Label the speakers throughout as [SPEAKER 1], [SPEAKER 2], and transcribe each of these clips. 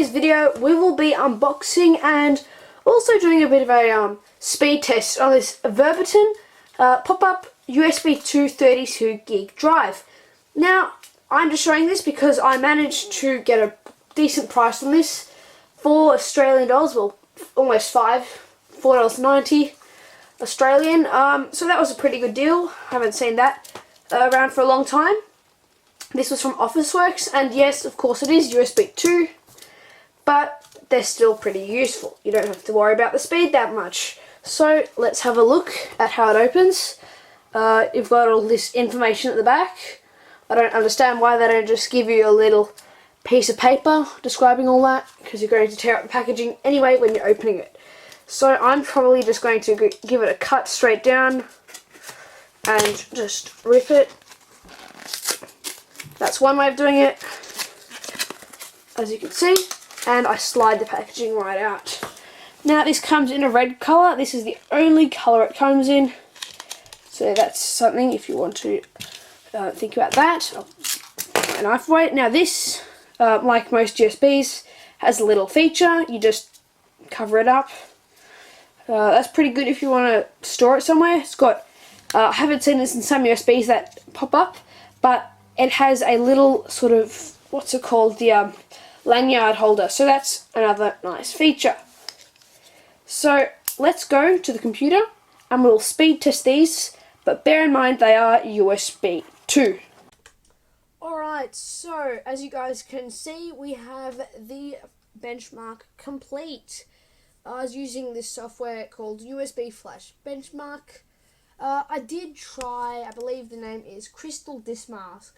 [SPEAKER 1] today's video we will be unboxing and also doing a bit of a speed test on this Verbatim pop-up USB 232 gig drive. Now I'm just showing this because I managed to get a decent price on this for Australian dollars, well almost $4.90 Australian, so that was a pretty good deal. I haven't seen that around for a long time. This was from Officeworks, and yes, of course it is USB 2, but they're still pretty useful. You don't have to worry about the speed that much. So let's have a look at how it opens. You've got all this information at the back. I don't understand why they don't just give you a little piece of paper describing all that, because you're going to tear up the packaging anyway when you're opening it. So I'm probably just going to give it a cut straight down and just rip it. That's one way of doing it, as you can see, and I slide the packaging right out. Now this comes in a red colour. This is the only colour it comes in, so that's something if you want to think about that. I'll put my knife away. Now this, like most USBs, has a little feature. You just cover it up. That's pretty good if you want to store it somewhere. It's got, I haven't seen this in some USBs that pop up, but it has a little sort of, what's it called, the lanyard holder. So that's another nice feature. So let's go to the computer and we'll speed test these, but bear in mind they are USB 2. Alright, so as you guys can see, we have the benchmark complete. I was using this software called USB Flash Benchmark. I did try, I believe the name is Crystal Disk Mark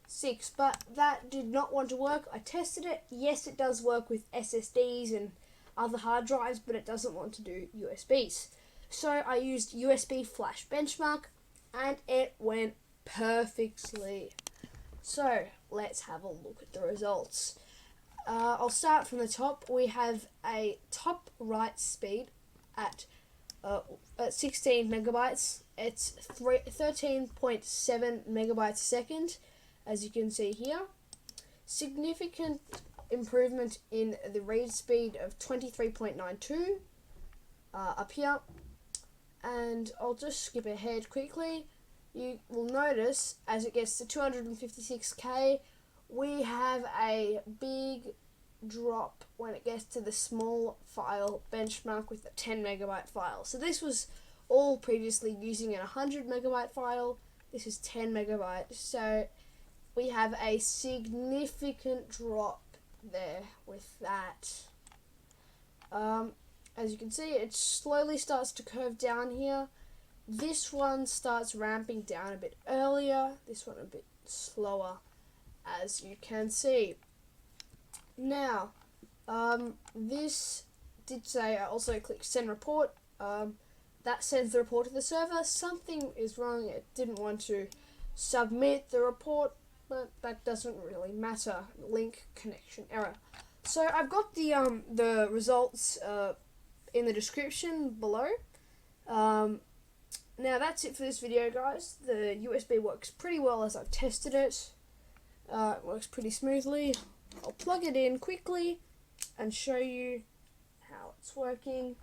[SPEAKER 1] 6, but that did not want to work. I tested it. Yes, it does work with SSDs and other hard drives, but it doesn't want to do USBs. So I used USB Flash Benchmark and it went perfectly. So let's have a look at the results. I'll start from the top. We have a top write speed at 16 megabytes. It's 13.7 megabytes a second, as you can see here. Significant improvement in the read speed of 23.92 up here. And I'll just skip ahead quickly. You will notice as it gets to 256K, we have a big drop when it gets to the small file benchmark with a 10 megabyte file. So this was all previously using a 100 megabyte file. This is 10 megabytes. So we have a significant drop there with that. As you can see, it slowly starts to curve down here. This one starts ramping down a bit earlier, this one a bit slower, as you can see. Now, this did say I also click send report. That sends the report to the server. Something is wrong. It didn't want to submit the report, but that doesn't really matter. Link connection error. So I've got the results in the description below. Now that's it for this video, guys. The USB works pretty well as I've tested it. It works pretty smoothly. I'll plug it in quickly and show you how it's working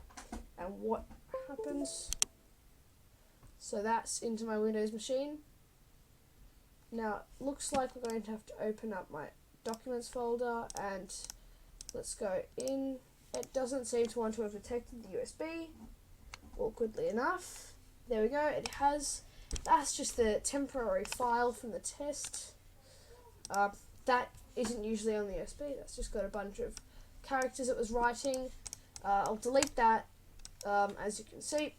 [SPEAKER 1] and what happens. So that's into my Windows machine. Now it looks like we're going to have to open up my documents folder and let's go in. It doesn't seem to want to have detected the USB, awkwardly enough. There we go, it has. That's just the temporary file from the test. That isn't usually on the USB, that's just got a bunch of characters it was writing. I'll delete that, as you can see.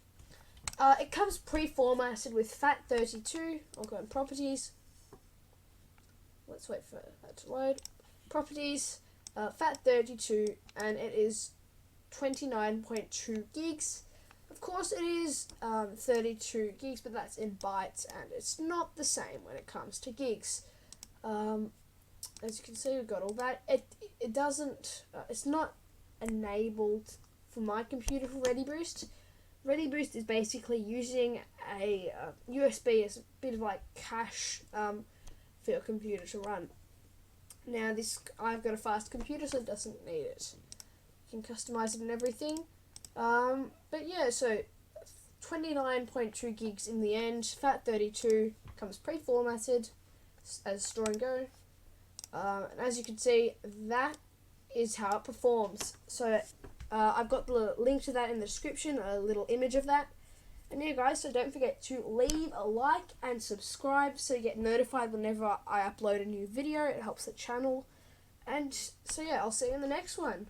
[SPEAKER 1] It comes pre-formatted with FAT32. I'll go in Properties. Let's wait for that to load. Properties, FAT32, and it is 29.2 gigs. Of course it is 32 gigs, but that's in bytes, and it's not the same when it comes to gigs. As you can see, we've got all that. It doesn't, it's not enabled for my computer for ReadyBoost. ReadyBoost is basically using a USB as a bit of like cache for your computer to run. Now I've got a fast computer, so it doesn't need it. You can customize it and everything. But yeah, so 29.2 gigs in the end. FAT32 comes pre-formatted as store and go. And as you can see, that is how it performs. So I've got the link to that in the description, a little image of that. And yeah guys, so don't forget to leave a like and subscribe so you get notified whenever I upload a new video. It helps the channel. And so yeah, I'll see you in the next one.